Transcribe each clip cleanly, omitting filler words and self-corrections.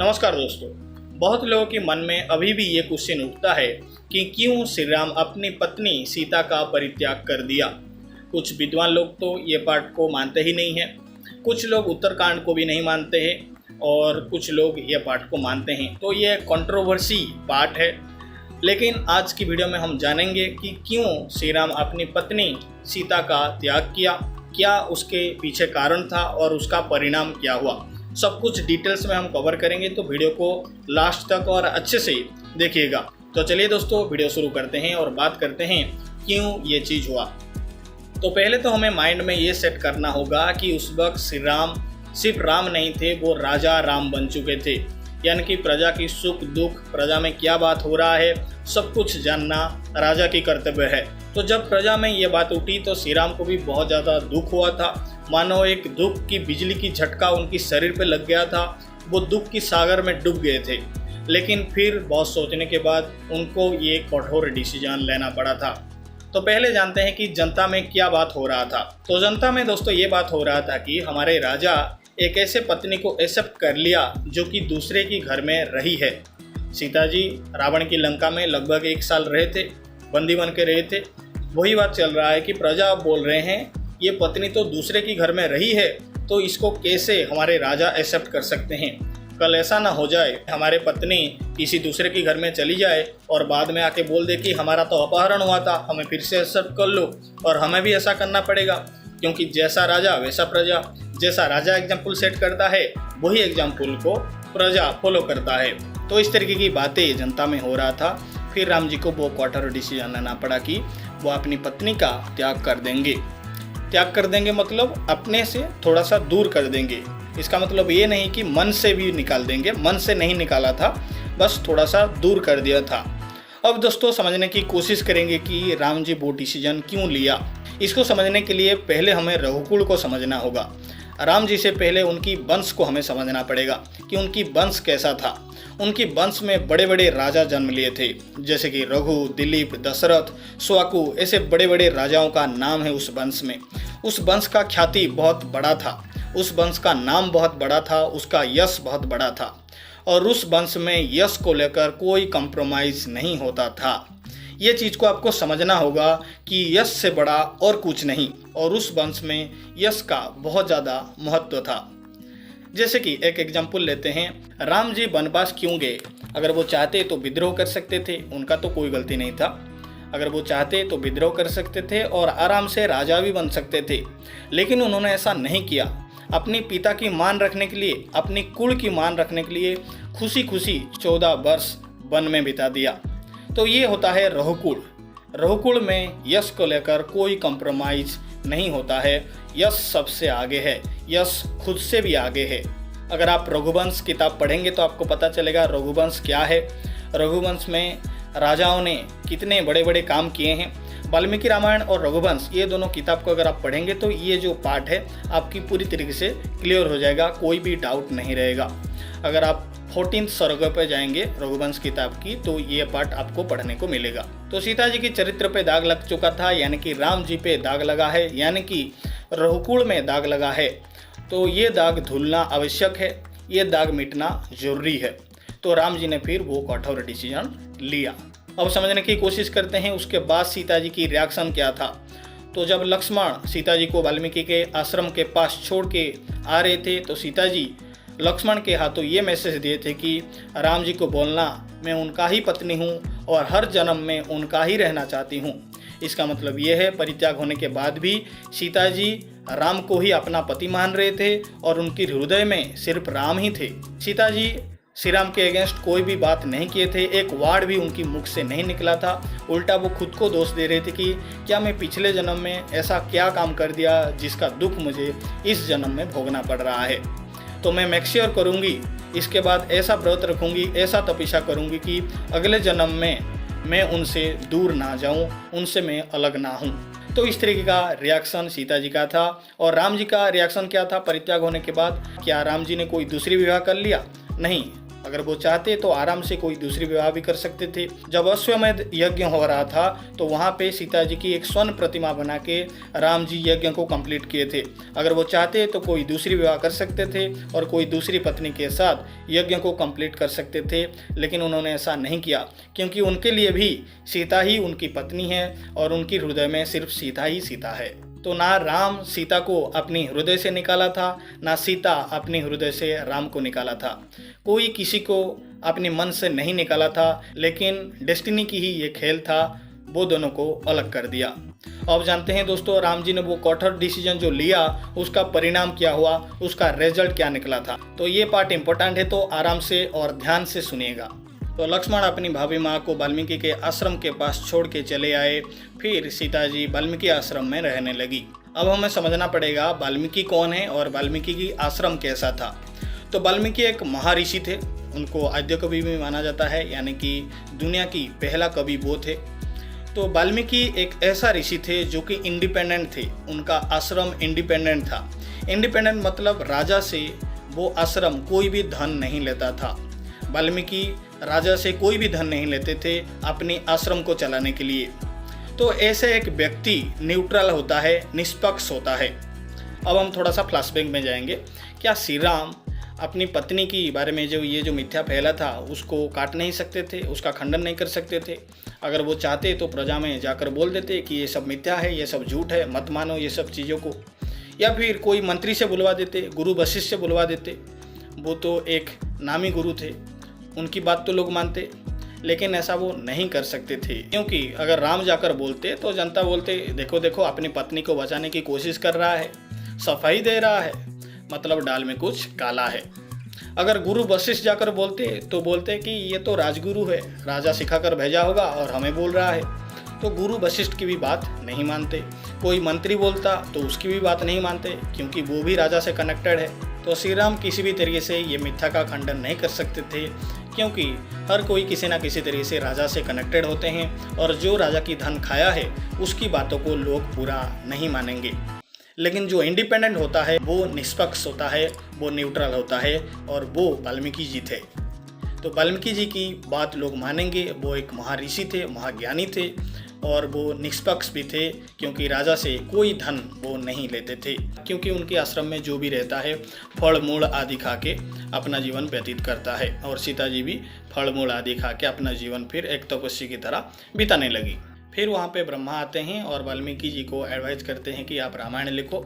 नमस्कार दोस्तों। बहुत लोगों के मन में अभी भी ये क्वेश्चन उठता है कि क्यों श्री राम अपनी पत्नी सीता का परित्याग कर दिया। कुछ विद्वान लोग तो ये पाठ को मानते ही नहीं हैं, कुछ लोग उत्तरकांड को भी नहीं मानते हैं और कुछ लोग ये पाठ को मानते हैं। तो ये कंट्रोवर्सी पाठ है, लेकिन आज की वीडियो में हम जानेंगे कि क्यों श्री राम अपनी पत्नी सीता का त्याग किया, क्या उसके पीछे कारण था और उसका परिणाम क्या हुआ। सब कुछ डिटेल्स में हम कवर करेंगे, तो वीडियो को लास्ट तक और अच्छे से देखिएगा। तो चलिए दोस्तों, वीडियो शुरू करते हैं और बात करते हैं क्यों ये चीज़ हुआ। तो पहले तो हमें माइंड में ये सेट करना होगा कि उस वक्त श्री राम सिर्फ राम नहीं थे, वो राजा राम बन चुके थे। यानी कि प्रजा की सुख दुख, प्रजा में क्या बात हो रहा है, सब कुछ जानना राजा की कर्तव्य है। तो जब प्रजा में ये बात उठी तो श्री राम को भी बहुत ज़्यादा दुख हुआ था, मानो एक दुख की बिजली की झटका उनकी शरीर पे लग गया था। वो दुख की सागर में डूब गए थे, लेकिन फिर बहुत सोचने के बाद उनको ये कठोर डिसीजन लेना पड़ा था। तो पहले जानते हैं कि जनता में क्या बात हो रहा था। तो जनता में दोस्तों ये बात हो रहा था कि हमारे राजा एक ऐसे पत्नी को एक्सेप्ट कर लिया जो कि दूसरे की घर में रही है। सीता जी रावण की लंका में लगभग 1 साल रहे थे, बंदी बन के रहे थे। वही बात चल रहा है कि प्रजा बोल रहे हैं ये पत्नी तो दूसरे की घर में रही है, तो इसको कैसे हमारे राजा एक्सेप्ट कर सकते हैं। कल ऐसा ना हो जाए हमारे पत्नी किसी दूसरे के घर में चली जाए और बाद में आके बोल दे कि हमारा तो अपहरण हुआ था, हमें फिर से एक्सेप्ट कर लो, और हमें भी ऐसा करना पड़ेगा। क्योंकि जैसा राजा वैसा प्रजा, जैसा राजा एग्जाम्पल सेट करता है वही एग्जाम्पल को प्रजा फॉलो करता है। तो इस तरीके की बातें जनता में हो रहा था। फिर राम जी को वो कठोर डिसीजन लेना पड़ा कि वो अपनी पत्नी का त्याग कर देंगे। त्याग कर देंगे मतलब अपने से थोड़ा सा दूर कर देंगे। इसका मतलब ये नहीं कि मन से भी निकाल देंगे, मन से नहीं निकाला था, बस थोड़ा सा दूर कर दिया था। अब दोस्तों समझने की कोशिश करेंगे कि राम जी वो डिसीजन क्यों लिया। इसको समझने के लिए पहले हमें रघुकुल को समझना होगा। राम जी से पहले उनकी वंश को हमें समझना पड़ेगा कि उनकी वंश कैसा था। उनकी वंश में बड़े बड़े राजा जन्म लिए थे, जैसे कि रघु, दिलीप, दशरथ, स्वाकु, ऐसे बड़े बड़े राजाओं का नाम है उस वंश में। उस वंश का ख्याति बहुत बड़ा था, उस वंश का नाम बहुत बड़ा था, उसका यश बहुत बड़ा था, और उस वंश में यश को लेकर कोई कंप्रोमाइज़ नहीं होता था। ये चीज़ को आपको समझना होगा कि यश से बड़ा और कुछ नहीं, और उस वंश में यश का बहुत ज़्यादा महत्व था। जैसे कि एक एग्जाम्पल लेते हैं, राम जी वनवास क्यों गए। अगर वो चाहते तो विद्रोह कर सकते थे, उनका तो कोई गलती नहीं था। अगर वो चाहते तो विद्रोह कर सकते थे और आराम से राजा भी बन सकते थे, लेकिन उन्होंने ऐसा नहीं किया। अपने पिता की मान रखने के लिए, अपनी कुल की मान रखने के लिए खुशी खुशी 14 वर्ष वन में बिता दिया। तो ये होता है रघुकुल। रघुकुल में यश को लेकर कोई कंप्रोमाइज नहीं होता है। यश सबसे आगे है, यश खुद से भी आगे है। अगर आप रघुवंश किताब पढ़ेंगे तो आपको पता चलेगा रघुवंश क्या है। रघुवंश में राजाओं ने कितने बड़े बड़े काम किए हैं। वाल्मीकि रामायण और रघुवंश ये दोनों किताब को अगर आप पढ़ेंगे तो ये जो पार्ट है आपकी पूरी तरीके से क्लियर हो जाएगा, कोई भी डाउट नहीं रहेगा। अगर आप 14 सर्ग पे जाएंगे रघुवंश किताब की तो ये पार्ट आपको पढ़ने को मिलेगा। तो सीता जी के चरित्र पे दाग लग चुका था, यानी कि राम जी पे दाग लगा है, यानी कि रघुकुल में दाग लगा है। तो ये दाग धुलना आवश्यक है, ये दाग मिटना जरूरी है। तो राम जी ने फिर वो कठोर डिसीजन लिया। अब समझने की कोशिश करते हैं उसके बाद सीता जी की रिएक्शन क्या था। तो जब लक्ष्मण सीता जी को वाल्मीकि के आश्रम के पास छोड़ के आ रहे थे तो सीता जी लक्ष्मण के हाथों ये मैसेज दिए थे कि राम जी को बोलना मैं उनका ही पत्नी हूँ और हर जन्म में उनका ही रहना चाहती हूँ। इसका मतलब ये है परित्याग होने के बाद भी सीता जी राम को ही अपना पति मान रहे थे और उनके हृदय में सिर्फ राम ही थे। सीता जी श्री राम के अगेंस्ट कोई भी बात नहीं किए थे, एक वार्ड भी उनकी मुख से नहीं निकला था। उल्टा वो खुद को दोष दे रहे थे कि क्या मैं पिछले जन्म में ऐसा क्या काम कर दिया जिसका दुख मुझे इस जन्म में भोगना पड़ रहा है। तो मैं मेक श्योर करूँगी, इसके बाद ऐसा व्रत रखूँगी, ऐसा तपस्या करूँगी कि अगले जन्म में मैं उनसे दूर ना जाऊँ, उनसे मैं अलग ना हूँ। तो इस तरीके का रिएक्शन सीता जी का था। और राम जी का रिएक्शन क्या था परित्याग होने के बाद। क्या राम जी ने कोई दूसरी विवाह कर लिया? नहीं, अगर वो चाहते तो आराम से कोई दूसरी विवाह भी कर सकते थे। जब अश्वमेध यज्ञ हो रहा था तो वहाँ पे सीता जी की एक स्वर्ण प्रतिमा बना के राम जी यज्ञ को कंप्लीट किए थे। अगर वो चाहते तो कोई दूसरी विवाह कर सकते थे और कोई दूसरी पत्नी के साथ यज्ञ को कंप्लीट कर सकते थे, लेकिन उन्होंने ऐसा नहीं किया क्योंकि उनके लिए भी सीता ही उनकी पत्नी है और उनकी हृदय में सिर्फ सीता ही सीता है। तो ना राम सीता को अपनी हृदय से निकाला था, ना सीता अपनी हृदय से राम को निकाला था। कोई किसी को अपने मन से नहीं निकाला था, लेकिन डेस्टिनी की ही ये खेल था, वो दोनों को अलग कर दिया। अब जानते हैं दोस्तों, राम जी ने वो कठोर डिसीजन जो लिया उसका परिणाम क्या हुआ, उसका रिजल्ट क्या निकला था। तो ये पार्ट इम्पोर्टेंट है, तो आराम से और ध्यान से सुनिएगा। तो लक्ष्मण अपनी भाभी माँ को वाल्मीकि के आश्रम के पास छोड़ के चले आए। फिर सीता जी वाल्मीकि आश्रम में रहने लगी। अब हमें समझना पड़ेगा वाल्मीकि कौन है और वाल्मीकि की आश्रम कैसा था। तो वाल्मीकि एक महर्षि थे, उनको आद्य कवि भी माना जाता है, यानी कि दुनिया की पहला कवि वो थे। तो वाल्मीकि एक ऐसा ऋषि थे जो कि इंडिपेंडेंट थे, उनका आश्रम इंडिपेंडेंट था। इंडिपेंडेंट मतलब राजा से वो आश्रम कोई भी धन नहीं लेता था। वाल्मीकि राजा से कोई भी धन नहीं लेते थे अपने आश्रम को चलाने के लिए। तो ऐसे एक व्यक्ति न्यूट्रल होता है, निष्पक्ष होता है। अब हम थोड़ा सा फ्लैशबैक में जाएंगे। क्या श्री राम अपनी पत्नी की बारे में जो ये मिथ्या फैला था उसको काट नहीं सकते थे, उसका खंडन नहीं कर सकते थे? अगर वो चाहते तो प्रजा में जाकर बोल देते कि ये सब मिथ्या है, ये सब झूठ है, मत मानो ये सब चीज़ों को। या फिर कोई मंत्री से बुलवा देते, गुरु वशिष्ठ से बुलवा देते। वो तो एक नामी गुरु थे, उनकी बात तो लोग मानते, लेकिन ऐसा वो नहीं कर सकते थे। क्योंकि अगर राम जाकर बोलते तो जनता बोलते, देखो देखो अपनी पत्नी को बचाने की कोशिश कर रहा है, सफाई दे रहा है, मतलब दाल में कुछ काला है। अगर गुरु वशिष्ठ जाकर बोलते तो बोलते कि ये तो राजगुरु है, राजा सिखाकर भेजा होगा और हमें बोल रहा है। तो गुरु वशिष्ठ की भी बात नहीं मानते। कोई मंत्री बोलता तो उसकी भी बात नहीं मानते, क्योंकि वो भी राजा से कनेक्टेड है। तो श्री राम किसी भी तरीके से ये मिथ्या का खंडन नहीं कर सकते थे, क्योंकि हर कोई किसी ना किसी तरीके से राजा से कनेक्टेड होते हैं और जो राजा की धन खाया है उसकी बातों को लोग पूरा नहीं मानेंगे। लेकिन जो इंडिपेंडेंट होता है वो निष्पक्ष होता है, वो न्यूट्रल होता है, और वो वाल्मीकि जी थे। तो वाल्मीकि जी की बात लोग मानेंगे। वो एक महर्षि थे, महाज्ञानी थे, और वो निष्पक्ष भी थे, क्योंकि राजा से कोई धन वो नहीं लेते थे। क्योंकि उनके आश्रम में जो भी रहता है फल मूल आदि खा के अपना जीवन व्यतीत करता है, और सीता जी भी फल मूल आदि खा के अपना जीवन फिर एक तपस्वी की तरह बिताने लगी। फिर वहाँ पे ब्रह्मा आते हैं और वाल्मीकि जी को एडवाइस करते हैं कि आप रामायण लिखो।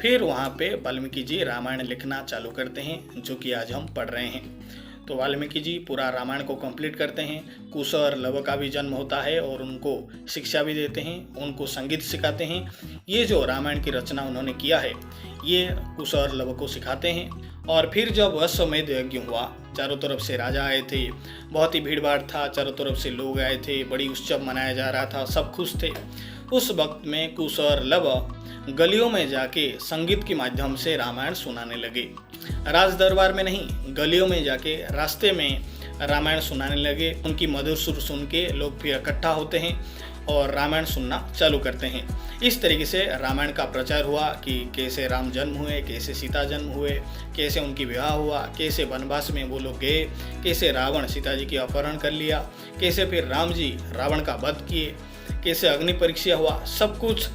फिर वहाँ पे वाल्मीकि जी रामायण लिखना चालू करते हैं, जो कि आज हम पढ़ रहे हैं। तो वाल्मीकि जी पूरा रामायण को कंप्लीट करते हैं। कुश और लव का भी जन्म होता है और उनको शिक्षा भी देते हैं, उनको संगीत सिखाते हैं। ये जो रामायण की रचना उन्होंने किया है ये कुश और लव को सिखाते हैं। और फिर जब अश्वमेध यज्ञ हुआ, चारों तरफ से राजा आए थे, बहुत ही भीड़ भाड़ था, चारों तरफ से लोग आए थे, बड़ी उत्सव मनाया जा रहा था, सब खुश थे। उस वक्त में कुश और लव गलियों में जाके संगीत के माध्यम से रामायण सुनाने लगे। राज दरबार में नहीं, गलियों में जाके रास्ते में रामायण सुनाने लगे। उनकी मधुर सुर सुन के लोग फिर इकट्ठा होते हैं और रामायण सुनना चालू करते हैं। इस तरीके से रामायण का प्रचार हुआ कि कैसे राम जन्म हुए, कैसे सीता जन्म हुए, कैसे उनकी विवाह हुआ, कैसे वनवास में वो लोग गए, कैसे रावण सीता जी की अपहरण कर लिया, कैसे फिर राम जी रावण का वध किए, कैसे अग्नि परीक्षा हुआ। सब कुछ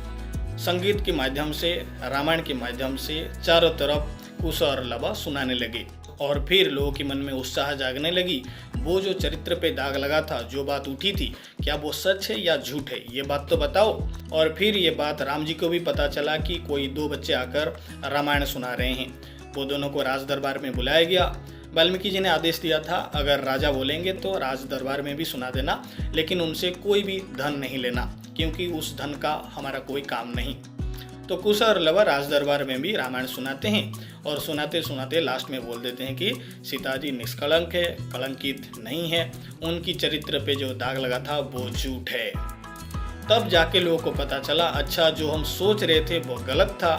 संगीत के माध्यम से, रामायण के माध्यम से चारों तरफ कुश और लव सुनाने लगे। और फिर लोगों के मन में उत्साह जागने लगी। वो जो चरित्र पे दाग लगा था, जो बात उठी थी, क्या वो सच है या झूठ है, ये बात तो बताओ। और फिर ये बात राम जी को भी पता चला कि कोई दो बच्चे आकर रामायण सुना रहे हैं। वो दोनों को राज दरबार में बुलाया गया। वाल्मीकि जी ने आदेश दिया था, अगर राजा बोलेंगे तो राज दरबार में भी सुना देना, लेकिन उनसे कोई भी धन नहीं लेना, क्योंकि उस धन का हमारा कोई काम नहीं। तो कुश और लव राज दरबार में भी रामायण सुनाते हैं, और सुनाते सुनाते लास्ट में बोल देते हैं कि सीता जी निष्कलंक है, कलंकित नहीं है, उनकी चरित्र पे जो दाग लगा था वो झूठ है। तब जाके लोगों को पता चला, अच्छा जो हम सोच रहे थे वो गलत था,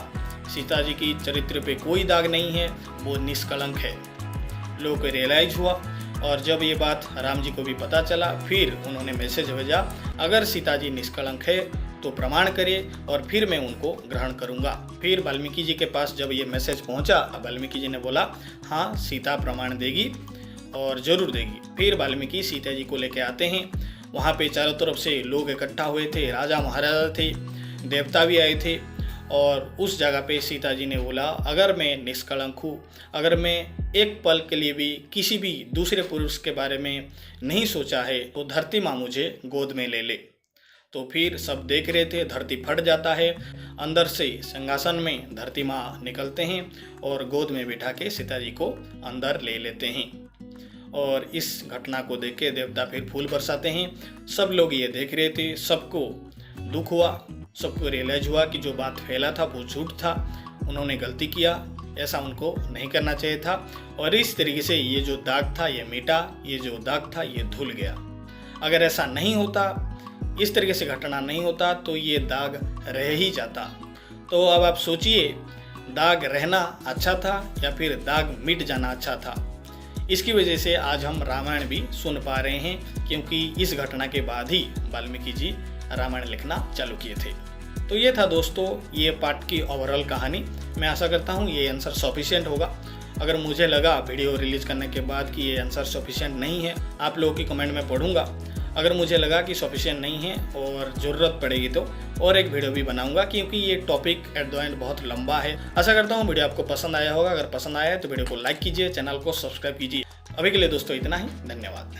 सीता जी की चरित्र पे कोई दाग नहीं है, वो निष्कलंक है। लोगों को रियलाइज हुआ, और जब ये बात राम जी को भी पता चला, फिर उन्होंने मैसेज भेजा, अगर सीता जी निष्कलंक है तो प्रमाण करिए और फिर मैं उनको ग्रहण करूंगा। फिर वाल्मीकि जी के पास जब ये मैसेज पहुंचा, वाल्मीकि जी ने बोला, हाँ सीता प्रमाण देगी और ज़रूर देगी। फिर वाल्मीकि सीता जी को लेकर आते हैं। वहाँ पे चारों तरफ से लोग इकट्ठा हुए थे, राजा महाराजा थे, देवता भी आए थे। और उस जगह पे सीता जी ने बोला, अगर मैं निष्कलंक हूँ, अगर मैं एक पल के लिए भी किसी भी दूसरे पुरुष के बारे में नहीं सोचा है, तो धरती माँ मुझे गोद में ले ले। तो फिर सब देख रहे थे, धरती फट जाता है, अंदर से सिंहासन में धरती माँ निकलते हैं और गोद में बिठा के सीता जी को अंदर ले लेते हैं। और इस घटना को देख के देवता फिर फूल बरसाते हैं। सब लोग ये देख रहे थे, सबको दुख हुआ, सबको रियलाइज हुआ कि जो बात फैला था वो झूठ था, उन्होंने गलती किया, ऐसा उनको नहीं करना चाहिए था। और इस तरीके से ये जो दाग था ये मिटा, ये जो दाग था ये धुल गया। अगर ऐसा नहीं होता, इस तरीके से घटना नहीं होता, तो ये दाग रह ही जाता। तो अब आप सोचिए, दाग रहना अच्छा था या फिर दाग मिट जाना अच्छा था। इसकी वजह से आज हम रामायण भी सुन पा रहे हैं, क्योंकि इस घटना के बाद ही वाल्मीकि जी रामायण लिखना चालू किए थे। तो ये था दोस्तों ये पार्ट की ओवरऑल कहानी। मैं आशा करता हूँ ये आंसर सफिशिएंट होगा। अगर मुझे लगा वीडियो रिलीज करने के बाद कि ये आंसर सफिशिएंट नहीं है, आप लोगों की कमेंट में पढ़ूंगा। अगर मुझे लगा कि सफिशिएंट नहीं है और ज़रूरत पड़ेगी तो और एक वीडियो भी बनाऊंगा, क्योंकि ये टॉपिक एट द एंड बहुत लंबा है। आशा करता हूँ वीडियो आपको पसंद आया होगा। अगर पसंद आया है तो वीडियो को लाइक कीजिए, चैनल को सब्सक्राइब कीजिए। अभी के लिए दोस्तों इतना ही, धन्यवाद।